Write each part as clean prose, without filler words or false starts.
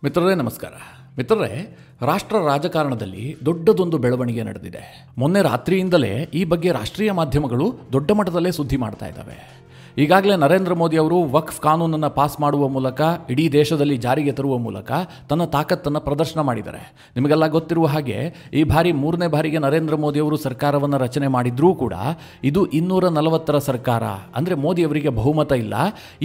ಮಿತ್ರರೇ ನಮಸ್ಕಾರ. ಮಿತ್ರರೇ, ರಾಷ್ಟ್ರ ರಾಜಕಾರಣದಲ್ಲಿ ದೊಡ್ಡದೊಂದು ಬೆಳವಣಿಗೆ ನಡೆದಿದೆ. ಮೊನ್ನೆ ರಾತ್ರಿಯಿಂದಲೇ ಈ ಬಗ್ಗೆ ರಾಷ್ಟ್ರೀಯ ಮಾಧ್ಯಮಗಳು ದೊಡ್ಡ ಮಟ್ಟದಲ್ಲೇ ಸುದ್ದಿ ಮಾಡ್ತಾ ಇದ್ದಾವೆ. ಈಗಾಗಲೇ ನರೇಂದ್ರ ಮೋದಿ ಅವರು ವಕ್ಫ್ ಕಾನೂನನ್ನು ಪಾಸ್ ಮಾಡುವ ಮೂಲಕ, ಇಡೀ ದೇಶದಲ್ಲಿ ಜಾರಿಗೆ ತರುವ ಮೂಲಕ ತನ್ನ ತಾಕತ್ತನ್ನು ಪ್ರದರ್ಶನ ಮಾಡಿದ್ದಾರೆ. ನಿಮಗೆಲ್ಲ ಗೊತ್ತಿರುವ ಹಾಗೆ ಈ ಬಾರಿ 3ನೇ ಬಾರಿಗೆ ನರೇಂದ್ರ ಮೋದಿ ಅವರು ಸರ್ಕಾರವನ್ನು ರಚನೆ ಮಾಡಿದ್ರೂ ಕೂಡ ಇದು 240ರ ಸರ್ಕಾರ, ಅಂದರೆ ಮೋದಿ ಅವರಿಗೆ ಬಹುಮತ ಇಲ್ಲ,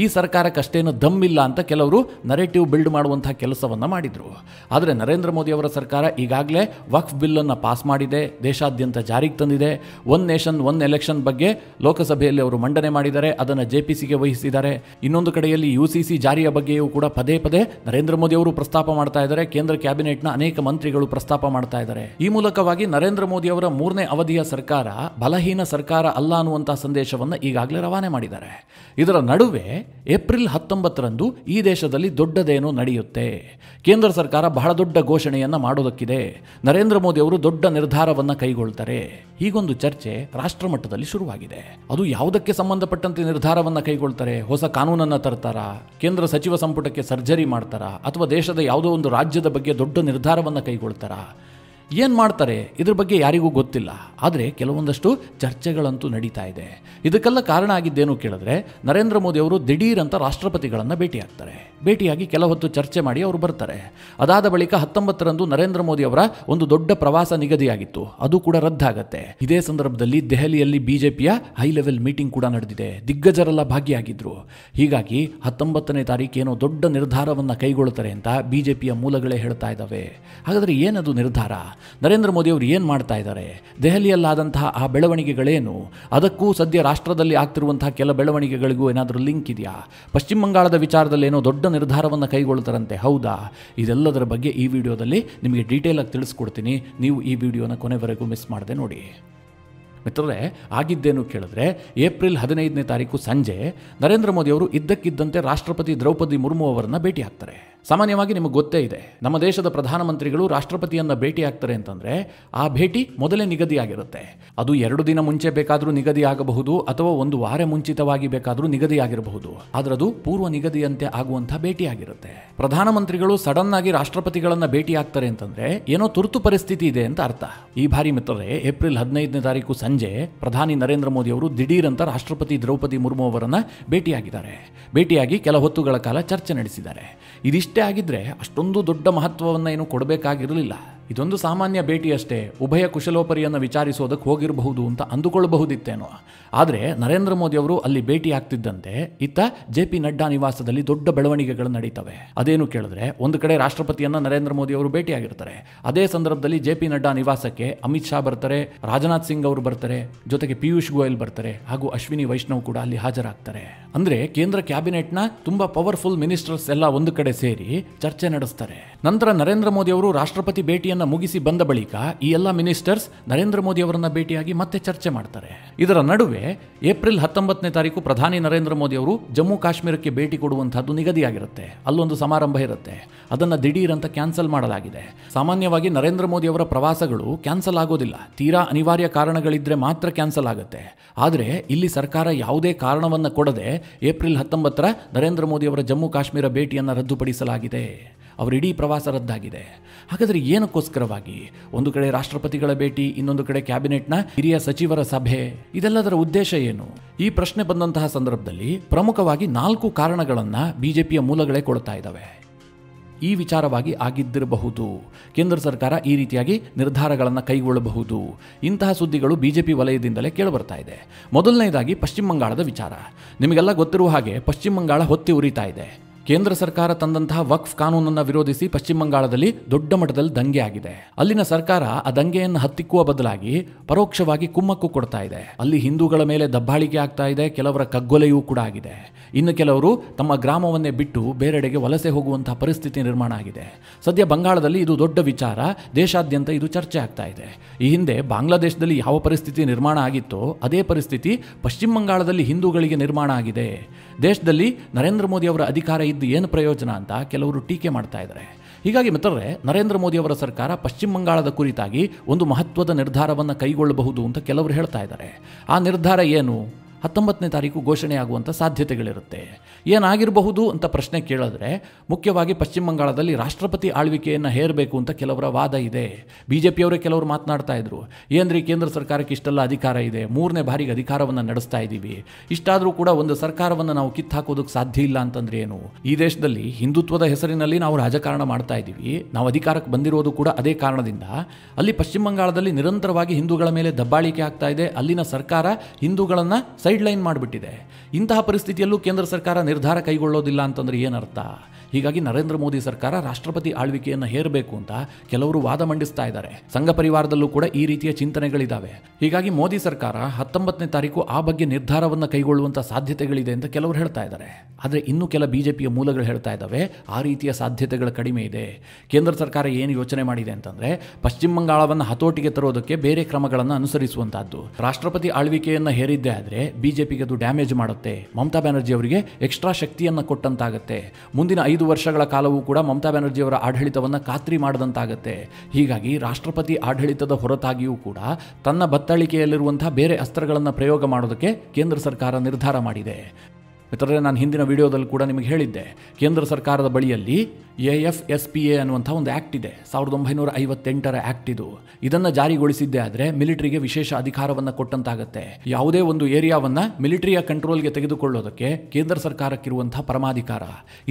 ಈ ಸರ್ಕಾರಕ್ಕಷ್ಟೇನು ದಮ್ಮಿಲ್ಲ ಅಂತ ಕೆಲವರು ನರೇಟಿವ್ ಬಿಲ್ಡ್ ಮಾಡುವಂಥ ಕೆಲಸವನ್ನು ಮಾಡಿದರು. ಆದರೆ ನರೇಂದ್ರ ಮೋದಿ ಅವರ ಸರ್ಕಾರ ಈಗಾಗಲೇ ವಕ್ಫ್ ಬಿಲ್ಲನ್ನು ಪಾಸ್ ಮಾಡಿದೆ, ದೇಶಾದ್ಯಂತ ಜಾರಿಗೆ ತಂದಿದೆ. ಒನ್ ನೇಷನ್ ಒನ್ ಎಲೆಕ್ಷನ್ ಬಗ್ಗೆ ಲೋಕಸಭೆಯಲ್ಲಿ ಅವರು ಮಂಡನೆ ಮಾಡಿದ್ದಾರೆ, ಅದನ್ನು ಜೆಪಿಸಿಗೆ ವಹಿಸಿದ್ದಾರೆ. ಇನ್ನೊಂದು ಕಡೆಯಲ್ಲಿ ಯುಸಿಸಿ ಜಾರಿಯ ಬಗ್ಗೆಯೂ ಕೂಡ ಪದೇ ಪದೇ ನರೇಂದ್ರ ಮೋದಿ ಅವರು ಪ್ರಸ್ತಾಪ ಮಾಡ್ತಾ ಇದ್ದಾರೆ. ಕೇಂದ್ರ ಕ್ಯಾಬಿನೆಟ್ನ ಅನೇಕ ಮಂತ್ರಿಗಳು ಪ್ರಸ್ತಾಪ ಮಾಡ್ತಾ ಇದ್ದಾರೆ. ಈ ಮೂಲಕವಾಗಿ ನರೇಂದ್ರ ಮೋದಿ ಅವರ 3ನೇ ಅವಧಿಯ ಸರ್ಕಾರ ಬಲಹೀನ ಸರ್ಕಾರ ಅಲ್ಲ ಅನ್ನುವಂಥ ಸಂದೇಶವನ್ನು ಈಗಾಗಲೇ ರವಾನೆ ಮಾಡಿದ್ದಾರೆ. ಇದರ ನಡುವೆ ಏಪ್ರಿಲ್ 19ರಂದು ಈ ದೇಶದಲ್ಲಿ ದೊಡ್ಡದೇನೋ ನಡೆಯುತ್ತೆ. ಕೇಂದ್ರ ಸರ್ಕಾರ ಬಹಳ ದೊಡ್ಡ ಘೋಷಣೆಯನ್ನು ಮಾಡೋದಕ್ಕಿದೆ. ನರೇಂದ್ರ ಮೋದಿ ಅವರು ದೊಡ್ಡ ನಿರ್ಧಾರವನ್ನು ಕೈಗೊಳ್ತಾರೆ. ಹೀಗೊಂದು ಚರ್ಚೆ ರಾಷ್ಟ್ರ ಮಟ್ಟದಲ್ಲಿ ಶುರುವಾಗಿದೆ. ಅದು ಯಾವುದಕ್ಕೆ ಸಂಬಂಧಪಟ್ಟಂತೆ ನಿರ್ಧಾರವನ್ನು ಕೈಗೊಳ್ತಾರೆ? ಹೊಸ ಕಾನೂನನ್ನು ತರ್ತಾರಾ? ಕೇಂದ್ರ ಸಚಿವ ಸಂಪುಟಕ್ಕೆ ಸರ್ಜರಿ ಮಾಡ್ತಾರಾ? ಅಥವಾ ದೇಶದ ಯಾವುದೋ ಒಂದು ರಾಜ್ಯದ ಬಗ್ಗೆ ದೊಡ್ಡ ನಿರ್ಧಾರವನ್ನು ಕೈಗೊಳ್ತಾರಾ? ಏನು ಮಾಡ್ತಾರೆ ಇದ್ರ ಬಗ್ಗೆ ಯಾರಿಗೂ ಗೊತ್ತಿಲ್ಲ. ಆದರೆ ಕೆಲವೊಂದಷ್ಟು ಚರ್ಚೆಗಳಂತೂ ನಡೀತಾ ಇದೆ. ಇದಕ್ಕೆಲ್ಲ ಕಾರಣ ಆಗಿದ್ದೇನು ಕೇಳಿದ್ರೆ, ನರೇಂದ್ರ ಮೋದಿ ಅವರು ದಿಢೀರಂತ ರಾಷ್ಟ್ರಪತಿಗಳನ್ನು ಭೇಟಿಯಾಗ್ತಾರೆ. ಭೇಟಿಯಾಗಿ ಕೆಲ ಹೊತ್ತು ಚರ್ಚೆ ಮಾಡಿ ಅವರು ಬರ್ತಾರೆ. ಅದಾದ ಬಳಿಕ 19ರಂದು ನರೇಂದ್ರ ಮೋದಿ ಅವರ ಒಂದು ದೊಡ್ಡ ಪ್ರವಾಸ ನಿಗದಿಯಾಗಿತ್ತು, ಅದು ಕೂಡ ರದ್ದಾಗತ್ತೆ. ಇದೇ ಸಂದರ್ಭದಲ್ಲಿ ದೆಹಲಿಯಲ್ಲಿ ಬಿಜೆಪಿಯ ಹೈ ಲೆವೆಲ್ ಮೀಟಿಂಗ್ ಕೂಡ ನಡೆದಿದೆ. ದಿಗ್ಗಜರೆಲ್ಲ ಭಾಗಿಯಾಗಿದ್ರು. ಹೀಗಾಗಿ 19ನೇ ತಾರೀಕು ಏನೋ ದೊಡ್ಡ ನಿರ್ಧಾರವನ್ನು ಕೈಗೊಳ್ಳುತ್ತಾರೆ ಅಂತ ಬಿಜೆಪಿಯ ಮೂಲಗಳೇ ಹೇಳ್ತಾ ಇದ್ದಾವೆ. ಹಾಗಾದರೆ ಏನದು ನಿರ್ಧಾರ? ನರೇಂದ್ರ ಮೋದಿ ಅವರು ಏನು ಮಾಡ್ತಾ ಇದ್ದಾರೆ? ದೆಹಲಿಯಲ್ಲಾದಂತಹ ಆ ಬೆಳವಣಿಗೆಗಳೇನು? ಅದಕ್ಕೂ ಸದ್ಯ ರಾಷ್ಟ್ರದಲ್ಲಿ ಆಗ್ತಿರುವಂತಹ ಕೆಲ ಬೆಳವಣಿಗೆಗಳಿಗೂ ಏನಾದರೂ ಲಿಂಕ್ ಇದೆಯಾ? ಪಶ್ಚಿಮ ಬಂಗಾಳದ ವಿಚಾರದಲ್ಲಿ ಏನೋ ದೊಡ್ಡ ನಿರ್ಧಾರವನ್ನು ಕೈಗೊಳ್ತಾರಂತೆ, ಹೌದಾ? ಇದೆಲ್ಲದರ ಬಗ್ಗೆ ಈ ವಿಡಿಯೋದಲ್ಲಿ ನಿಮಗೆ ಡೀಟೇಲ್ ಆಗಿ ತಿಳಿಸ್ಕೊಡ್ತೀನಿ. ನೀವು ಈ ವಿಡಿಯೋನ ಕೊನೆವರೆಗೂ ಮಿಸ್ ಮಾಡದೆ ನೋಡಿ. ಮಿತ್ರರೇ, ಆಗಿದ್ದೇನು ಕೇಳಿದ್ರೆ, ಏಪ್ರಿಲ್ 15ನೇ ತಾರೀಕು ಸಂಜೆ ನರೇಂದ್ರ ಮೋದಿ ಅವರು ಇದ್ದಕ್ಕಿದ್ದಂತೆ ರಾಷ್ಟ್ರಪತಿ ದ್ರೌಪದಿ ಮುರ್ಮು ಅವರನ್ನು ಭೇಟಿ ಆಗ್ತಾರೆ. ಸಾಮಾನ್ಯವಾಗಿ ನಿಮಗೆ ಗೊತ್ತೇ ಇದೆ, ನಮ್ಮ ದೇಶದ ಪ್ರಧಾನಮಂತ್ರಿಗಳು ರಾಷ್ಟ್ರಪತಿಯನ್ನು ಭೇಟಿ ಆಗ್ತಾರೆ ಅಂತಂದರೆ ಆ ಭೇಟಿ ಮೊದಲೇ ನಿಗದಿಯಾಗಿರುತ್ತೆ. ಅದು 2 ದಿನ ಮುಂಚೆ ಬೇಕಾದರೂ ನಿಗದಿ ಆಗಬಹುದು, ಅಥವಾ 1 ವಾರ ಮುಂಚಿತವಾಗಿ ಬೇಕಾದರೂ ನಿಗದಿಯಾಗಿರಬಹುದು. ಆದರೆ ಅದು ಪೂರ್ವ ನಿಗದಿಯಂತೆ ಆಗುವಂಥ ಭೇಟಿಯಾಗಿರುತ್ತೆ. ಪ್ರಧಾನಮಂತ್ರಿಗಳು ಸಡನ್ ಆಗಿ ರಾಷ್ಟ್ರಪತಿಗಳನ್ನು ಭೇಟಿ ಆಗ್ತಾರೆ ಅಂತಂದರೆ ಏನೋ ತುರ್ತು ಪರಿಸ್ಥಿತಿ ಇದೆ ಅಂತ ಅರ್ಥ. ಈ ಬಾರಿ ಮಿತ್ರರೇ, ಏಪ್ರಿಲ್ 15ನೇ ತಾರೀಕು ಸಂಜೆ ಪ್ರಧಾನಿ ನರೇಂದ್ರ ಮೋದಿ ಅವರು ದಿಢೀರಂತ ರಾಷ್ಟ್ರಪತಿ ದ್ರೌಪದಿ ಮುರ್ಮು ಅವರನ್ನು ಭೇಟಿಯಾಗಿದ್ದಾರೆ. ಭೇಟಿಯಾಗಿ ಕೆಲ ಹೊತ್ತುಗಳ ಕಾಲ ಚರ್ಚೆ ನಡೆಸಿದ್ದಾರೆ. ಇದಿಷ್ಟೇ ಆಗಿದ್ರೆ ಅಷ್ಟೊಂದು ದೊಡ್ಡ ಮಹತ್ವವನ್ನು ಏನು ಕೊಡಬೇಕಾಗಿರಲಿಲ್ಲ. ಇದೊಂದು ಸಾಮಾನ್ಯ ಭೇಟಿ ಅಷ್ಟೇ, ಉಭಯ ಕುಶಲೋಪರಿಯನ್ನು ವಿಚಾರಿಸೋದಕ್ಕೆ ಹೋಗಿರಬಹುದು ಅಂತ ಅಂದುಕೊಳ್ಳಬಹುದಿತ್ತೇನೋ. ಆದರೆ ನರೇಂದ್ರ ಮೋದಿ ಅವರು ಅಲ್ಲಿ ಭೇಟಿ ಆಗ್ತಿದ್ದಂತೆ ಇತ್ತ JP ನಡ್ಡಾ ನಿವಾಸದಲ್ಲಿ ದೊಡ್ಡ ಬೆಳವಣಿಗೆಗಳು ನಡೀತವೆ. ಅದೇನು ಕೇಳಿದ್ರೆ, ಒಂದು ಕಡೆ ರಾಷ್ಟ್ರಪತಿಯನ್ನು ನರೇಂದ್ರ ಮೋದಿ ಅವರು ಭೇಟಿಯಾಗಿರ್ತಾರೆ. ಅದೇ ಸಂದರ್ಭದಲ್ಲಿ JP ನಡ್ಡಾ ನಿವಾಸಕ್ಕೆ ಅಮಿತ್ ಶಾ ಬರ್ತಾರೆ, ರಾಜನಾಥ್ ಸಿಂಗ್ ಅವರು ಬರ್ತಾರೆ, ಜೊತೆಗೆ ಪಿಯೂಷ್ ಗೋಯಲ್ ಬರ್ತಾರೆ, ಹಾಗೂ ಅಶ್ವಿನಿ ವೈಷ್ಣವ್ ಕೂಡ ಅಲ್ಲಿ ಹಾಜರಾಗ್ತಾರೆ. ಅಂದರೆ ಕೇಂದ್ರ ಕ್ಯಾಬಿನೆಟ್ನ ತುಂಬಾ ಪವರ್ಫುಲ್ ಮಿನಿಸ್ಟರ್ಸ್ ಎಲ್ಲ ಒಂದು ಕಡೆ ಸೇರಿ ಚರ್ಚೆ ನಡೆಸ್ತಾರೆ. ನಂತರ ನರೇಂದ್ರ ಮೋದಿ ಅವರು ರಾಷ್ಟ್ರಪತಿ ಭೇಟಿಯನ್ನು ಮುಗಿಸಿ ಬಂದ ಬಳಿಕ ಈ ಎಲ್ಲ ಮಿನಿಸ್ಟರ್ಸ್ ನರೇಂದ್ರ ಮೋದಿ ಅವರನ್ನ ಭೇಟಿಯಾಗಿ ಮತ್ತೆ ಚರ್ಚೆ ಮಾಡ್ತಾರೆ. ಇದರ ನಡುವೆ ಏಪ್ರಿಲ್ 19ನೇ ತಾರೀಕು ಪ್ರಧಾನಿ ನರೇಂದ್ರ ಮೋದಿ ಅವರು ಜಮ್ಮು ಕಾಶ್ಮೀರಕ್ಕೆ ಭೇಟಿ ಕೊಡುವಂತಹದ್ದು ನಿಗದಿಯಾಗಿರುತ್ತೆ. ಅಲ್ಲೊಂದು ಸಮಾರಂಭ ಇರುತ್ತೆ, ಅದನ್ನು ದಿಢೀರಂತ ಕ್ಯಾನ್ಸಲ್ ಮಾಡಲಾಗಿದೆ. ಸಾಮಾನ್ಯವಾಗಿ ನರೇಂದ್ರ ಮೋದಿ ಅವರ ಪ್ರವಾಸಗಳು ಕ್ಯಾನ್ಸಲ್ ಆಗೋದಿಲ್ಲ, ತೀರಾ ಅನಿವಾರ್ಯ ಕಾರಣಗಳಿದ್ರೆ ಮಾತ್ರ ಕ್ಯಾನ್ಸಲ್ ಆಗುತ್ತೆ. ಆದರೆ ಇಲ್ಲಿ ಸರ್ಕಾರ ಯಾವುದೇ ಕಾರಣವನ್ನು ಕೊಡದೆ ಏಪ್ರಿಲ್ 19ರ ನರೇಂದ್ರ ಮೋದಿ ಅವರ ಜಮ್ಮು ಕಾಶ್ಮೀರ ಭೇಟಿಯನ್ನು ರದ್ದುಪಡಿಸಲಾಗಿದೆ. ಅವರ ಇಡೀ ಪ್ರವಾಸ ರದ್ದಾಗಿದೆ. ಹಾಗಾದರೆ ಏನಕ್ಕೋಸ್ಕರವಾಗಿ? ಒಂದು ಕಡೆ ರಾಷ್ಟ್ರಪತಿಗಳ ಭೇಟಿ, ಇನ್ನೊಂದು ಕಡೆ ಕ್ಯಾಬಿನೆಟ್ನ ಹಿರಿಯ ಸಚಿವರ ಸಭೆ, ಇದೆಲ್ಲದರ ಉದ್ದೇಶ ಏನು? ಈ ಪ್ರಶ್ನೆ ಬಂದಂತಹ ಸಂದರ್ಭದಲ್ಲಿ ಪ್ರಮುಖವಾಗಿ 4 ಕಾರಣಗಳನ್ನು ಬಿಜೆಪಿಯ ಮೂಲಗಳೇ ಕೊಡ್ತಾ ಇದ್ದಾವೆ. ಈ ವಿಚಾರವಾಗಿ ಆಗಿದ್ದಿರಬಹುದು, ಕೇಂದ್ರ ಸರ್ಕಾರ ಈ ರೀತಿಯಾಗಿ ನಿರ್ಧಾರಗಳನ್ನು ಕೈಗೊಳ್ಳಬಹುದು, ಇಂತಹ ಸುದ್ದಿಗಳು ಬಿಜೆಪಿ ವಲಯದಿಂದಲೇ ಕೇಳಿಬರ್ತಾ ಇದೆ. ಮೊದಲನೇದಾಗಿ ಪಶ್ಚಿಮ ಬಂಗಾಳದ ವಿಚಾರ. ನಿಮಗೆಲ್ಲ ಗೊತ್ತಿರುವ ಹಾಗೆ ಪಶ್ಚಿಮ ಬಂಗಾಳ ಹೊತ್ತಿ ಉರಿತಾ ಇದೆ. ಕೇಂದ್ರ ಸರ್ಕಾರ ತಂದಂತಹ ವಕ್ಫ್ ಕಾನೂನನ್ನು ವಿರೋಧಿಸಿ ಪಶ್ಚಿಮ ಬಂಗಾಳದಲ್ಲಿ ದೊಡ್ಡ ಮಟ್ಟದಲ್ಲಿ ದಂಗೆ ಆಗಿದೆ. ಅಲ್ಲಿನ ಸರ್ಕಾರ ಆ ದಂಗೆಯನ್ನು ಹತ್ತಿಕ್ಕುವ ಬದಲಾಗಿ ಪರೋಕ್ಷವಾಗಿ ಕುಮ್ಮಕ್ಕು ಕೊಡ್ತಾ ಇದೆ. ಅಲ್ಲಿ ಹಿಂದೂಗಳ ಮೇಲೆ ದಬ್ಬಾಳಿಕೆ ಆಗ್ತಾ ಇದೆ, ಕೆಲವರ ಕಗ್ಗೊಲೆಯೂ ಕೂಡ ಆಗಿದೆ. ಇನ್ನು ಕೆಲವರು ತಮ್ಮ ಗ್ರಾಮವನ್ನೇ ಬಿಟ್ಟು ಬೇರೆಡೆಗೆ ವಲಸೆ ಹೋಗುವಂತಹ ಪರಿಸ್ಥಿತಿ ನಿರ್ಮಾಣ ಆಗಿದೆ. ಸದ್ಯ ಬಂಗಾಳದಲ್ಲಿ ಇದು ದೊಡ್ಡ ವಿಚಾರ, ದೇಶಾದ್ಯಂತ ಇದು ಚರ್ಚೆ ಆಗ್ತಾ ಇದೆ. ಈ ಹಿಂದೆ ಬಾಂಗ್ಲಾದೇಶದಲ್ಲಿ ಯಾವ ಪರಿಸ್ಥಿತಿ ನಿರ್ಮಾಣ ಆಗಿತ್ತೋ ಅದೇ ಪರಿಸ್ಥಿತಿ ಪಶ್ಚಿಮ ಬಂಗಾಳದಲ್ಲಿ ಹಿಂದೂಗಳಿಗೆ ನಿರ್ಮಾಣ ಆಗಿದೆ. ದೇಶದಲ್ಲಿ ನರೇಂದ್ರ ಮೋದಿ ಅವರ ಅಧಿಕಾರ ಇದ್ದು ಏನು ಪ್ರಯೋಜನ ಅಂತ ಕೆಲವರು ಟೀಕೆ ಮಾಡ್ತಾ ಇದ್ದಾರೆ. ಹೀಗಾಗಿ ಮಿತ್ರರೇ, ನರೇಂದ್ರ ಮೋದಿ ಅವರ ಸರ್ಕಾರ ಪಶ್ಚಿಮ ಬಂಗಾಳದ ಕುರಿತಾಗಿ ಒಂದು ಮಹತ್ವದ ನಿರ್ಧಾರವನ್ನು ಕೈಗೊಳ್ಳಬಹುದು ಅಂತ ಕೆಲವರು ಹೇಳ್ತಾ ಇದ್ದಾರೆ. ಆ ನಿರ್ಧಾರ ಏನು? 19ನೇ ತಾರೀಕು ಘೋಷಣೆಯಾಗುವಂಥ ಸಾಧ್ಯತೆಗಳಿರುತ್ತೆ. ಏನಾಗಿರಬಹುದು ಅಂತ ಪ್ರಶ್ನೆ ಕೇಳಿದ್ರೆ ಮುಖ್ಯವಾಗಿ ಪಶ್ಚಿಮ ಬಂಗಾಳದಲ್ಲಿ ರಾಷ್ಟ್ರಪತಿ ಆಳ್ವಿಕೆಯನ್ನು ಹೇರಬೇಕು ಅಂತ ಕೆಲವರ ವಾದ ಇದೆ. ಬಿಜೆಪಿಯವರೇ ಕೆಲವರು ಮಾತನಾಡ್ತಾ ಇದ್ರು, ಏನ್ರಿ ಕೇಂದ್ರ ಸರ್ಕಾರಕ್ಕೆ ಇಷ್ಟೆಲ್ಲ ಅಧಿಕಾರ ಇದೆ, 3ನೇ ಬಾರಿಗೆ ಅಧಿಕಾರವನ್ನು ನಡೆಸ್ತಾ ಇದ್ದೀವಿ, ಇಷ್ಟಾದರೂ ಕೂಡ ಒಂದು ಸರ್ಕಾರವನ್ನು ನಾವು ಕಿತ್ತಾಕೋದಕ್ಕೆ ಸಾಧ್ಯ ಇಲ್ಲ ಅಂತಂದ್ರೆ ಏನು? ಈ ದೇಶದಲ್ಲಿ ಹಿಂದುತ್ವದ ಹೆಸರಿನಲ್ಲಿ ನಾವು ರಾಜಕಾರಣ ಮಾಡ್ತಾ ಇದ್ದೀವಿ, ನಾವು ಅಧಿಕಾರಕ್ಕೆ ಬಂದಿರೋದು ಕೂಡ ಅದೇ ಕಾರಣದಿಂದ. ಅಲ್ಲಿ ಪಶ್ಚಿಮ ಬಂಗಾಳದಲ್ಲಿ ನಿರಂತರವಾಗಿ ಹಿಂದೂಗಳ ಮೇಲೆ ದಬ್ಬಾಳಿಕೆ ಆಗ್ತಾ ಇದೆ, ಅಲ್ಲಿನ ಸರ್ಕಾರ ಹಿಂದೂಗಳನ್ನು ಸೈಡ್ ಲೈನ್ ಮಾಡಿಬಿಟ್ಟಿದೆ. ಇಂತಹ ಪರಿಸ್ಥಿತಿಯಲ್ಲೂ ಕೇಂದ್ರ ಸರ್ಕಾರ ನಿರ್ಧಾರ ಕೈಗೊಳ್ಳೋದಿಲ್ಲ ಅಂತಂದ್ರೆ ಏನರ್ಥ? ಹೀಗಾಗಿ ನರೇಂದ್ರ ಮೋದಿ ಸರ್ಕಾರ ರಾಷ್ಟ್ರಪತಿ ಆಳ್ವಿಕೆಯನ್ನು ಹೇರಬೇಕು ಅಂತ ಕೆಲವರು ವಾದ ಮಂಡಿಸ್ತಾ ಇದ್ದಾರೆ. ಸಂಘ ಪರಿವಾರದಲ್ಲೂ ಕೂಡ ಈ ರೀತಿಯ ಚಿಂತನೆಗಳಿದ್ದಾವೆ. ಹೀಗಾಗಿ ಮೋದಿ ಸರ್ಕಾರ 19ನೇ ತಾರೀಕು ಆ ಬಗ್ಗೆ ನಿರ್ಧಾರವನ್ನು ಕೈಗೊಳ್ಳುವಂಥ ಸಾಧ್ಯತೆಗಳಿದೆ ಅಂತ ಕೆಲವರು ಹೇಳ್ತಾ ಇದ್ದಾರೆ. ಆದರೆ ಇನ್ನೂ ಕೆಲ ಬಿಜೆಪಿಯ ಮೂಲಗಳು ಹೇಳ್ತಾ ಇದ್ದಾವೆ ಆ ರೀತಿಯ ಸಾಧ್ಯತೆಗಳು ಕಡಿಮೆ ಇದೆ. ಕೇಂದ್ರ ಸರ್ಕಾರ ಏನು ಯೋಚನೆ ಮಾಡಿದೆ ಅಂತಂದ್ರೆ ಪಶ್ಚಿಮ ಬಂಗಾಳವನ್ನು ಹತೋಟಿಗೆ ತರೋದಕ್ಕೆ ಬೇರೆ ಕ್ರಮಗಳನ್ನು ಅನುಸರಿಸುವಂತಹದ್ದು. ರಾಷ್ಟ್ರಪತಿ ಆಳ್ವಿಕೆಯನ್ನು ಹೇರಿದ್ದೇ ಆದರೆ ಬಿಜೆಪಿಗೆ ಅದು ಡ್ಯಾಮೇಜ್ ಮಾಡುತ್ತೆ. ಮಮತಾ ಬ್ಯಾನರ್ಜಿ ಅವರಿಗೆ ಎಕ್ಸ್ಟ್ರಾ ಶಕ್ತಿಯನ್ನು ಕೊಟ್ಟಂತಾಗುತ್ತೆ. ಮುಂದಿನ 5 ವರ್ಷಗಳ ಕಾಲವೂ ಕೂಡ ಮಮತಾ ಬ್ಯಾನರ್ಜಿ ಅವರ ಆಡಳಿತವನ್ನು ಖಾತ್ರಿ ಮಾಡಿದಂತಾಗುತ್ತೆ. ಹೀಗಾಗಿ ರಾಷ್ಟ್ರಪತಿ ಆಡಳಿತದ ಹೊರತಾಗಿಯೂ ಕೂಡ ತನ್ನ ಬತ್ತಳಿಕೆಯಲ್ಲಿರುವಂತಹ ಬೇರೆ ಅಸ್ತ್ರಗಳನ್ನು ಪ್ರಯೋಗ ಮಾಡೋದಕ್ಕೆ ಕೇಂದ್ರ ಸರ್ಕಾರ ನಿರ್ಧಾರ ಮಾಡಿದೆ. ಮಿತ್ರರೇ, ನಾನು ಹಿಂದಿನ ವಿಡಿಯೋದಲ್ಲಿ ಕೂಡ ನಿಮಗೆ ಹೇಳಿದ್ದೆ, ಕೇಂದ್ರ ಸರ್ಕಾರದ ಬಳಿಯಲ್ಲಿ AFSPA ಅನ್ನುವಂಥ ಒಂದು ಆ್ಯಕ್ಟ್ ಇದೆ. 1958ರ ಆ್ಯಕ್ಟ್ ಇದು. ಇದನ್ನು ಜಾರಿಗೊಳಿಸಿದ್ದೇ ಆದರೆ ಮಿಲಿಟರಿಗೆ ವಿಶೇಷ ಅಧಿಕಾರವನ್ನು ಕೊಟ್ಟಂತಾಗುತ್ತೆ. ಯಾವುದೇ ಒಂದು ಏರಿಯಾವನ್ನು ಮಿಲಿಟರಿಯ ಕಂಟ್ರೋಲ್ಗೆ ತೆಗೆದುಕೊಳ್ಳೋದಕ್ಕೆ ಕೇಂದ್ರ ಸರ್ಕಾರಕ್ಕಿರುವಂತಹ ಪರಮಾಧಿಕಾರ.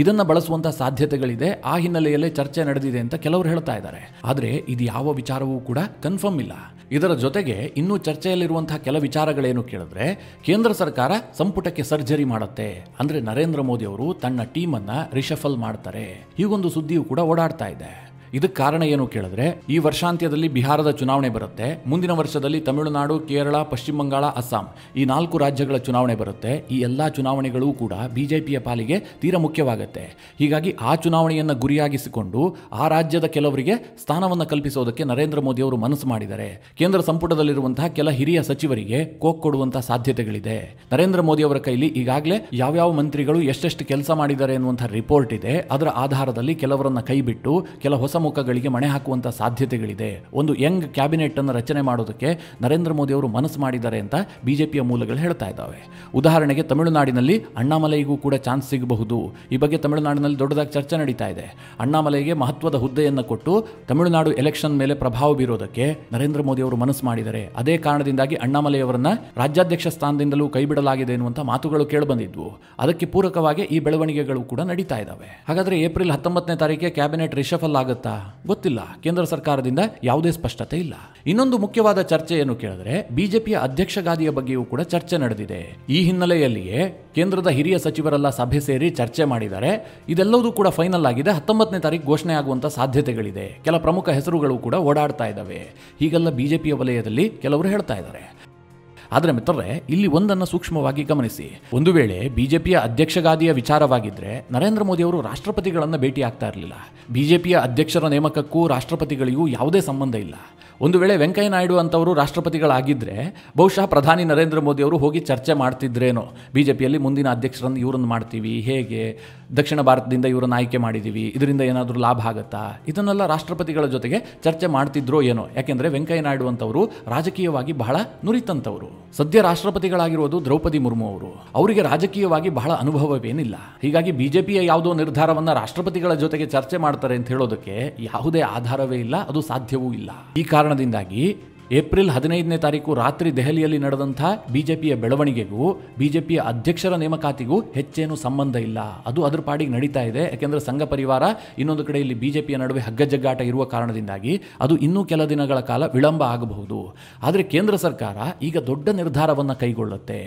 ಇದನ್ನು ಬಳಸುವಂಥ ಸಾಧ್ಯತೆಗಳಿದೆ. ಆ ಹಿನ್ನೆಲೆಯಲ್ಲೇ ಚರ್ಚೆ ನಡೆದಿದೆ ಅಂತ ಕೆಲವರು ಹೇಳ್ತಾ ಇದ್ದಾರೆ. ಆದರೆ ಇದು ಯಾವ ವಿಚಾರವೂ ಕೂಡ ಕನ್ಫರ್ಮ್ ಇಲ್ಲ. ಇದರ ಜೊತೆಗೆ ಇನ್ನೂ ಚರ್ಚೆಯಲ್ಲಿರುವಂತಹ ಕೆಲ ವಿಚಾರಗಳೇನು ಕೇಳಿದ್ರೆ, ಕೇಂದ್ರ ಸರ್ಕಾರ ಸಂಪುಟಕ್ಕೆ ಸರ್ಜರಿ ಮಾಡುತ್ತೆ, ಅಂದ್ರೆ ನರೇಂದ್ರ ಮೋದಿ ಅವರು ತನ್ನ ಟೀಮನ್ನು ರಿಷಫಲ್ ಮಾಡ್ತಾರೆ. ಹೀಗೊಂದು ಸುದ್ದಿಯೂ ಕೂಡ ಓಡಾಡ್ತಾ ಇದೆ. ಇದಕ್ಕೆ ಕಾರಣ ಏನು ಕೇಳಿದ್ರೆ, ಈ ವರ್ಷಾಂತ್ಯದಲ್ಲಿ ಬಿಹಾರದ ಚುನಾವಣೆ ಬರುತ್ತೆ, ಮುಂದಿನ ವರ್ಷದಲ್ಲಿ ತಮಿಳುನಾಡು, ಕೇರಳ, ಪಶ್ಚಿಮ ಬಂಗಾಳ, ಅಸ್ಸಾಂ ಈ 4 ರಾಜ್ಯಗಳ ಚುನಾವಣೆ ಬರುತ್ತೆ. ಈ ಎಲ್ಲ ಚುನಾವಣೆಗಳೂ ಕೂಡ ಬಿಜೆಪಿಯ ಪಾಲಿಗೆ ತೀರಾ ಮುಖ್ಯವಾಗುತ್ತೆ. ಹೀಗಾಗಿ ಆ ಚುನಾವಣೆಯನ್ನು ಗುರಿಯಾಗಿಸಿಕೊಂಡು ಆ ರಾಜ್ಯದ ಕೆಲವರಿಗೆ ಸ್ಥಾನವನ್ನು ಕಲ್ಪಿಸೋದಕ್ಕೆ ನರೇಂದ್ರ ಮೋದಿ ಅವರು ಮನಸ್ಸು ಮಾಡಿದ್ದಾರೆ. ಕೇಂದ್ರ ಸಂಪುಟದಲ್ಲಿರುವಂತಹ ಕೆಲ ಹಿರಿಯ ಸಚಿವರಿಗೆ ಕೋಕ್ ಕೊಡುವಂತಹ ಸಾಧ್ಯತೆಗಳಿದೆ. ನರೇಂದ್ರ ಮೋದಿ ಅವರ ಕೈಲಿ ಈಗಾಗಲೇ ಯಾವ್ಯಾವ ಮಂತ್ರಿಗಳು ಎಷ್ಟೆಷ್ಟು ಕೆಲಸ ಮಾಡಿದ್ದಾರೆ ಎನ್ನುವಂತಹ ರಿಪೋರ್ಟ್ ಇದೆ. ಅದರ ಆಧಾರದಲ್ಲಿ ಕೆಲವರನ್ನ ಕೈಬಿಟ್ಟು ಕೆಲ ಹೊಸ ಮುಖಗಳಿಗೆ ಮಣೆ ಹಾಕುವಂತ ಸಾಧ್ಯತೆಗಳಿದೆ. ಒಂದು ಯಂಗ್ ಕ್ಯಾಬಿನೆಟ್ ಅನ್ನು ರಚನೆ ಮಾಡೋದಕ್ಕೆ ನರೇಂದ್ರ ಮೋದಿ ಅವರು ಮನಸ್ಸು ಮಾಡಿದ್ದಾರೆ ಅಂತ ಬಿಜೆಪಿಯ ಮೂಲಗಳು ಹೇಳ್ತಾ ಇದ್ದಾವೆ. ಉದಾಹರಣೆಗೆ ತಮಿಳುನಾಡಿನಲ್ಲಿ ಅಣ್ಣಾಮಲೈಗೂ ಕೂಡ ಚಾನ್ಸ್ ಸಿಗಬಹುದು. ಈ ಬಗ್ಗೆ ತಮಿಳುನಾಡಿನಲ್ಲಿ ದೊಡ್ಡದಾಗಿ ಚರ್ಚೆ ನಡೀತಾ ಇದೆ. ಅಣ್ಣಾಮಲೈಗೆ ಮಹತ್ವದ ಹುದ್ದೆಯನ್ನು ಕೊಟ್ಟು ತಮಿಳುನಾಡು ಎಲೆಕ್ಷನ್ ಮೇಲೆ ಪ್ರಭಾವ ಬೀರೋದಕ್ಕೆ ನರೇಂದ್ರ ಮೋದಿ ಅವರು ಮನಸ್ಸು ಮಾಡಿದ್ದಾರೆ. ಅದೇ ಕಾರಣದಿಂದಾಗಿ ಅಣ್ಣಾಮಲೈ ಅವರನ್ನ ರಾಜ್ಯಾಧ್ಯಕ್ಷ ಸ್ಥಾನದಿಂದಲೂ ಕೈಬಿಡಲಾಗಿದೆ ಎನ್ನುವಂತ ಮಾತುಗಳು ಕೇಳಿಬಂದಿದ್ವು. ಅದಕ್ಕೆ ಪೂರಕವಾಗಿ ಈ ಬೆಳವಣಿಗೆಗಳು ಕೂಡ ನಡೀತಾ ಇದ್ದಾವೆ. ಹಾಗಾದ್ರೆ ಏಪ್ರಿಲ್ 19ನೇ ತಾರೀಕಿಗೆ ಕ್ಯಾಬಿನೆಟ್ ರಿಷಫಲ್ ಆಗುತ್ತಾ? ಗೊತ್ತಿಲ್ಲ. ಕೇಂದ್ರ ಸರ್ಕಾರದಿಂದ ಯಾವುದೇ ಸ್ಪಷ್ಟತೆ ಇಲ್ಲ. ಇನ್ನೊಂದು ಮುಖ್ಯವಾದ ಚರ್ಚೆ ಏನು ಕೇಳಿದ್ರೆ, ಬಿಜೆಪಿಯ ಅಧ್ಯಕ್ಷ ಗಾದಿಯ ಬಗ್ಗೆಯೂ ಕೂಡ ಚರ್ಚೆ ನಡೆದಿದೆ. ಈ ಹಿನ್ನೆಲೆಯಲ್ಲಿಯೇ ಕೇಂದ್ರದ ಹಿರಿಯ ಸಚಿವರೆಲ್ಲ ಸಭೆ ಸೇರಿ ಚರ್ಚೆ ಮಾಡಿದ್ದಾರೆ. ಇದೆಲ್ಲವೂ ಕೂಡ ಫೈನಲ್ ಆಗಿದೆ. 19ನೇ ತಾರೀಕು ಘೋಷಣೆ ಆಗುವಂತ ಸಾಧ್ಯತೆಗಳಿದೆ. ಕೆಲ ಪ್ರಮುಖ ಹೆಸರುಗಳು ಕೂಡ ಓಡಾಡ್ತಾ ಇದ್ದಾವೆ. ಹೀಗೆಲ್ಲ ಬಿಜೆಪಿಯ ವಲಯದಲ್ಲಿ ಕೆಲವರು ಹೇಳ್ತಾ ಇದ್ದಾರೆ. ಆದರೆ ಮಿತ್ರರೇ, ಇಲ್ಲಿ ಒಂದನ್ನು ಸೂಕ್ಷ್ಮವಾಗಿ ಗಮನಿಸಿ. ಒಂದು ವೇಳೆ ಬಿಜೆಪಿಯ ಅಧ್ಯಕ್ಷಗಾದಿಯ ವಿಚಾರವಾಗಿದ್ದರೆ ನರೇಂದ್ರ ಮೋದಿ ಅವರು ರಾಷ್ಟ್ರಪತಿಗಳನ್ನು ಭೇಟಿ ಆಗ್ತಾ ಇರಲಿಲ್ಲ. ಬಿಜೆಪಿಯ ಅಧ್ಯಕ್ಷರ ನೇಮಕಕ್ಕೂ ರಾಷ್ಟ್ರಪತಿಗಳಿಗೂ ಯಾವುದೇ ಸಂಬಂಧ ಇಲ್ಲ. ಒಂದು ವೇಳೆ ವೆಂಕಯ್ಯ ನಾಯ್ಡು ಅಂತವರು ರಾಷ್ಟ್ರಪತಿಗಳಾಗಿದ್ದರೆ ಬಹುಶಃ ಪ್ರಧಾನಿ ನರೇಂದ್ರ ಮೋದಿ ಅವರು ಹೋಗಿ ಚರ್ಚೆ ಮಾಡ್ತಿದ್ರೇನೋ. ಬಿಜೆಪಿಯಲ್ಲಿ ಮುಂದಿನ ಅಧ್ಯಕ್ಷರನ್ನು ಇವರನ್ನು ಮಾಡ್ತೀವಿ, ಹೇಗೆ ದಕ್ಷಿಣ ಭಾರತದಿಂದ ಇವರನ್ನು ಆಯ್ಕೆ ಮಾಡಿದ್ದೀವಿ, ಇದರಿಂದ ಏನಾದರೂ ಲಾಭ ಆಗುತ್ತಾ, ಇದನ್ನೆಲ್ಲ ರಾಷ್ಟ್ರಪತಿಗಳ ಜೊತೆಗೆ ಚರ್ಚೆ ಮಾಡ್ತಿದ್ರೋ ಏನೋ. ಯಾಕೆಂದರೆ ವೆಂಕಯ್ಯ ನಾಯ್ಡು ಅಂತವರು ರಾಜಕೀಯವಾಗಿ ಬಹಳ ನುರಿತಂತವರು. ಸದ್ಯ ರಾಷ್ಟ್ರಪತಿಗಳಾಗಿರುವುದು ದ್ರೌಪದಿ ಮುರ್ಮು ಅವರು. ಅವರಿಗೆ ರಾಜಕೀಯವಾಗಿ ಬಹಳ ಅನುಭವವೇನಿಲ್ಲ. ಹೀಗಾಗಿ ಬಿಜೆಪಿಯ ಯಾವುದೋ ನಿರ್ಧಾರವನ್ನು ರಾಷ್ಟ್ರಪತಿಗಳ ಜೊತೆಗೆ ಚರ್ಚೆ ಮಾಡ್ತಾರೆ ಅಂತ ಹೇಳೋದಕ್ಕೆ ಯಾವುದೇ ಆಧಾರವೇ ಇಲ್ಲ, ಅದು ಸಾಧ್ಯವೂ ಇಲ್ಲ. ಈ ಕಾರಣದಿಂದಾಗಿ ಏಪ್ರಿಲ್ 15ನೇ ತಾರೀಕು ರಾತ್ರಿ ದೆಹಲಿಯಲ್ಲಿ ನಡೆದಂಥ ಬಿಜೆಪಿಯ ಬೆಳವಣಿಗೆಗೂ ಬಿಜೆಪಿಯ ಅಧ್ಯಕ್ಷರ ನೇಮಕಾತಿಗೂ ಹೆಚ್ಚೇನು ಸಂಬಂಧ ಇಲ್ಲ. ಅದು ಅದರ ಪಾಡಿಗೆ ನಡೀತಾ ಇದೆ. ಯಾಕೆಂದರೆ ಸಂಘ ಪರಿವಾರ ಇನ್ನೊಂದು ಕಡೆ ಇಲ್ಲಿ ಬಿಜೆಪಿಯ ನಡುವೆ ಹಗ್ಗಜಗ್ಗಾಟ ಇರುವ ಕಾರಣದಿಂದಾಗಿ ಅದು ಇನ್ನೂ ಕೆಲ ದಿನಗಳ ಕಾಲ ವಿಳಂಬ ಆಗಬಹುದು. ಆದರೆ ಕೇಂದ್ರ ಸರ್ಕಾರ ಈಗ ದೊಡ್ಡ ನಿರ್ಧಾರವನ್ನು ಕೈಗೊಳ್ಳುತ್ತೆ.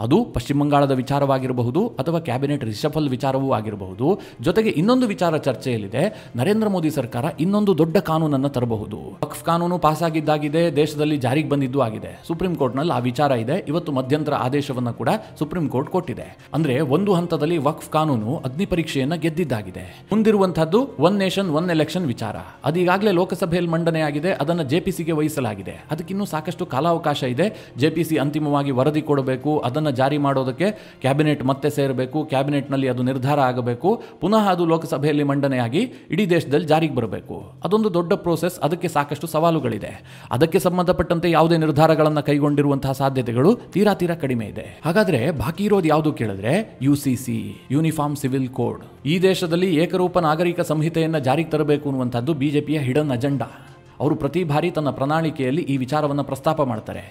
ಅದು ಪಶ್ಚಿಮ ಬಂಗಾಳದ ವಿಚಾರವಾಗಿರಬಹುದು ಅಥವಾ ಕ್ಯಾಬಿನೆಟ್ ರಿಷಫಲ್ ವಿಚಾರವೂ ಆಗಿರಬಹುದು. ಜೊತೆಗೆ ಇನ್ನೊಂದು ವಿಚಾರ ಚರ್ಚೆಯಲ್ಲಿದೆ. ನರೇಂದ್ರ ಮೋದಿ ಸರ್ಕಾರ ಇನ್ನೊಂದು ದೊಡ್ಡ ಕಾನೂನನ್ನು ತರಬಹುದು. ವಕ್ಫ್ ಕಾನೂನು ಪಾಸ್ ಆಗಿದ್ದಾಗಿದೆ, ದೇಶದಲ್ಲಿ ಜಾರಿಗೆ ಬಂದಿದ್ದು ಆಗಿದೆ. ಸುಪ್ರೀಂ ಕೋರ್ಟ್ನಲ್ಲಿ ಆ ವಿಚಾರ ಇದೆ. ಇವತ್ತು ಮಧ್ಯಂತರ ಆದೇಶವನ್ನು ಕೂಡ ಸುಪ್ರೀಂ ಕೋರ್ಟ್ ಕೊಟ್ಟಿದೆ. ಅಂದ್ರೆ ಒಂದು ಹಂತದಲ್ಲಿ ವಕ್ಫ್ ಕಾನೂನು ಅಗ್ನಿ ಪರೀಕ್ಷೆಯನ್ನು ಗೆದ್ದಿದ್ದಾಗಿದೆ. ಮುಂದಿರುವಂತಹದ್ದು ಒನ್ ನೇಷನ್ ಒನ್ ಎಲೆಕ್ಷನ್ ವಿಚಾರ. ಅದೀಗಾಗಲೇ ಲೋಕಸಭೆಯಲ್ಲಿ ಮಂಡನೆಯಾಗಿದೆ. ಅದನ್ನು ಜೆಪಿಸಿಗೆ ವಹಿಸಲಾಗಿದೆ. ಅದಕ್ಕಿನ್ನೂ ಸಾಕಷ್ಟು ಕಾಲಾವಕಾಶ ಇದೆ. ಜೆಪಿಸಿ ಅಂತಿಮವಾಗಿ ವರದಿ ಕೊಡಬೇಕು. ಅದನ್ನು ಜಾರಿ ಮಾಡೋದಕ್ಕೆ ಕ್ಯಾಬಿನೆಟ್ ಮತ್ತೆ ಸೇರಬೇಕು. ಕ್ಯಾಬಿನೆಟ್ನಲ್ಲಿ ಅದು ನಿರ್ಧಾರ ಆಗಬೇಕು. ಪುನಃ ಅದು ಲೋಕಸಭೆಯಲ್ಲಿ ಮಂಡನೆಯಾಗಿ ಇಡೀ ದೇಶದಲ್ಲಿ ಜಾರಿಗೆ ಬರಬೇಕು. ಅದೊಂದು ದೊಡ್ಡ ಪ್ರೋಸೆಸ್. ಅದಕ್ಕೆ ಸಾಕಷ್ಟು ಸವಾಲುಗಳಿದೆ. ಅದಕ್ಕೆ ಸಂಬಂಧಪಟ್ಟಂತೆ ಯಾವುದೇ ನಿರ್ಧಾರಗಳನ್ನು ಕೈಗೊಂಡಿರುವಂತಹ ಸಾಧ್ಯತೆಗಳು ತೀರಾ ಕಡಿಮೆ ಇದೆ. ಹಾಗಾದ್ರೆ ಬಾಕಿ ಇರೋದು ಯಾವುದು ಕೇಳಿದ್ರೆ UCC, ಯೂನಿಫಾರ್ಮ್ ಸಿವಿಲ್ ಕೋಡ್. ಈ ದೇಶದಲ್ಲಿ ಏಕರೂಪ ನಾಗರಿಕ ಸಂಹಿತೆಯನ್ನು ಜಾರಿಗೆ ತರಬೇಕು ಅನ್ನುವಂಥದ್ದು ಬಿಜೆಪಿಯ ಹಿಡನ್ ಅಜೆಂಡಾ. ಅವರು ಪ್ರತಿ ಬಾರಿ ತನ್ನ ಪ್ರಣಾಳಿಕೆಯಲ್ಲಿ ಈ ವಿಚಾರವನ್ನು ಪ್ರಸ್ತಾಪ ಮಾಡ್ತಾರೆ.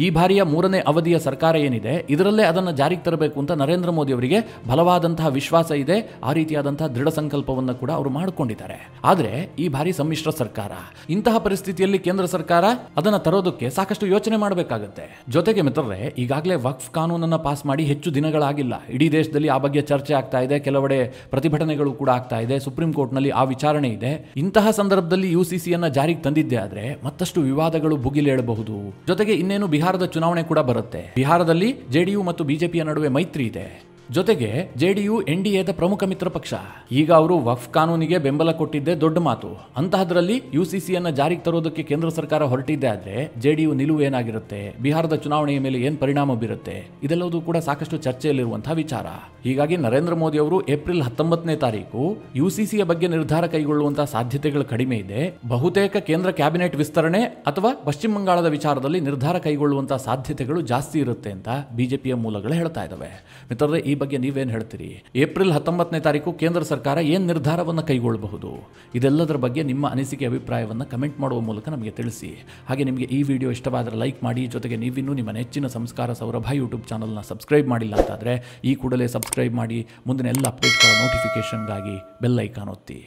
ಈ ಬಾರಿಯ 3ನೇ ಅವಧಿಯ ಸರ್ಕಾರ ಏನಿದೆ ಇದರಲ್ಲೇ ಅದನ್ನು ಜಾರಿಗೆ ತರಬೇಕು ಅಂತ ನರೇಂದ್ರ ಮೋದಿ ಅವರಿಗೆ ಬಲವಾದಂತಹ ವಿಶ್ವಾಸ ಇದೆ. ಆ ರೀತಿಯಾದಂತಹ ದೃಢ ಸಂಕಲ್ಪವನ್ನು ಕೂಡ ಅವರು ಮಾಡಿಕೊಂಡಿದ್ದಾರೆ. ಆದರೆ ಈ ಬಾರಿ ಸಮ್ಮಿಶ್ರ ಸರ್ಕಾರ, ಇಂತಹ ಪರಿಸ್ಥಿತಿಯಲ್ಲಿ ಕೇಂದ್ರ ಸರ್ಕಾರ ಅದನ್ನು ತರೋದಕ್ಕೆ ಸಾಕಷ್ಟು ಯೋಚನೆ ಮಾಡಬೇಕಾಗುತ್ತೆ. ಜೊತೆಗೆ ಮಿತ್ರರೇ, ಈಗಾಗಲೇ ವಕ್ಫ್ ಕಾನೂನನ್ನು ಪಾಸ್ ಮಾಡಿ ಹೆಚ್ಚು ದಿನಗಳಾಗಿಲ್ಲ. ಇಡೀ ದೇಶದಲ್ಲಿ ಆ ಬಗ್ಗೆ ಚರ್ಚೆ ಆಗ್ತಾ ಇದೆ, ಕೆಲವೆಡೆ ಪ್ರತಿಭಟನೆಗಳು ಕೂಡ ಆಗ್ತಾ ಇದೆ, ಸುಪ್ರೀಂ ಕೋರ್ಟ್ನಲ್ಲಿ ಆ ವಿಚಾರಣೆ ಇದೆ. ಇಂತಹ ಸಂದರ್ಭದಲ್ಲಿ UCCಯನ್ನು ಜಾರಿಗೆ ತಂದಿದ್ದೇ ಆದ್ರೆ ಮತ್ತಷ್ಟು ವಿವಾದಗಳು ಭುಗಿಲೇಳಬಹುದು. ಜೊತೆಗೆ ಇನ್ನೇನು ಬಿಹಾರದ ಚುನಾವಣೆ ಕೂಡ ಬರುತ್ತೆ. ಬಿಹಾರದಲ್ಲಿ JDU ಮತ್ತು ಬಿಜೆಪಿಯ ನಡುವೆ ಮೈತ್ರಿ ಇದೆ. ಜೊತೆಗೆ JDU NDAದ ಪ್ರಮುಖ ಮಿತ್ರ ಪಕ್ಷ. ಈಗ ಅವರು ವಕ್ಫ್ ಕಾನೂನಿಗೆ ಬೆಂಬಲ ಕೊಟ್ಟಿದ್ದೇ ದೊಡ್ಡ ಮಾತು. ಅಂತಹದ್ರಲ್ಲಿ UCCಯನ್ನು ಜಾರಿಗೆ ತರೋದಕ್ಕೆ ಕೇಂದ್ರ ಸರ್ಕಾರ ಹೊರಟಿದ್ದೆ ಆದ್ರೆ JDU ನಿಲುವು ಏನಾಗಿರುತ್ತೆ, ಬಿಹಾರದ ಚುನಾವಣೆಯ ಮೇಲೆ ಏನು ಪರಿಣಾಮ ಬೀರುತ್ತೆ, ಇದೆಲ್ಲವೂ ಕೂಡ ಸಾಕಷ್ಟು ಚರ್ಚೆಯಲ್ಲಿರುವಂತಹ ವಿಚಾರ. ಹೀಗಾಗಿ ನರೇಂದ್ರ ಮೋದಿ ಅವರು ಏಪ್ರಿಲ್ 19ನೇ ತಾರೀಕು UCCಯ ಬಗ್ಗೆ ನಿರ್ಧಾರ ಕೈಗೊಳ್ಳುವಂತಹ ಸಾಧ್ಯತೆಗಳು ಕಡಿಮೆ ಇದೆ. ಬಹುತೇಕ ಕೇಂದ್ರ ಕ್ಯಾಬಿನೆಟ್ ವಿಸ್ತರಣೆ ಅಥವಾ ಪಶ್ಚಿಮ ಬಂಗಾಳದ ವಿಚಾರದಲ್ಲಿ ನಿರ್ಧಾರ ಕೈಗೊಳ್ಳುವಂತಹ ಸಾಧ್ಯತೆಗಳು ಜಾಸ್ತಿ ಇರುತ್ತೆ ಅಂತ ಬಿಜೆಪಿಯ ಮೂಲಗಳು ಹೇಳ್ತಾ ಇದ್ದಾವೆ. ಮಿತ್ರರೇ, ಈ ಬಗ್ಗೆ ನೀವೇನು ಹೇಳ್ತೀರಿ? ಏಪ್ರಿಲ್ 19ನೇ ತಾರೀಕು ಕೇಂದ್ರ ಸರ್ಕಾರ ಏನು ನಿರ್ಧಾರವನ್ನು ಕೈಗೊಳ್ಳಬಹುದು? ಇದೆಲ್ಲದರ ಬಗ್ಗೆ ನಿಮ್ಮ ಅನಿಸಿಕೆ ಅಭಿಪ್ರಾಯವನ್ನು ಕಮೆಂಟ್ ಮಾಡುವ ಮೂಲಕ ನಮಗೆ ತಿಳಿಸಿ. ಹಾಗೆ ನಿಮಗೆ ಈ ವಿಡಿಯೋ ಇಷ್ಟವಾದರೆ ಲೈಕ್ ಮಾಡಿ. ಜೊತೆಗೆ ನೀವಿನ್ನೂ ನಿಮ್ಮ ನೆಚ್ಚಿನ ಸಂಸ್ಕಾರ ಸೌರಭ ಯೂಟ್ಯೂಬ್ ಚಾನಲ್ನ ಸಬ್ಸ್ಕ್ರೈಬ್ ಮಾಡಿಲ್ಲ ಅಂತಾದರೆ ಈ ಕೂಡಲೇ ಸಬ್ಸ್ಕ್ರೈಬ್ ಮಾಡಿ. ಮುಂದಿನ ಎಲ್ಲ ಅಪ್ಡೇಟ್ಗಳ ನೋಟಿಫಿಕೇಷನ್ಗಾಗಿ ಬೆಲ್ ಐಕಾನ್ ಒತ್ತಿ.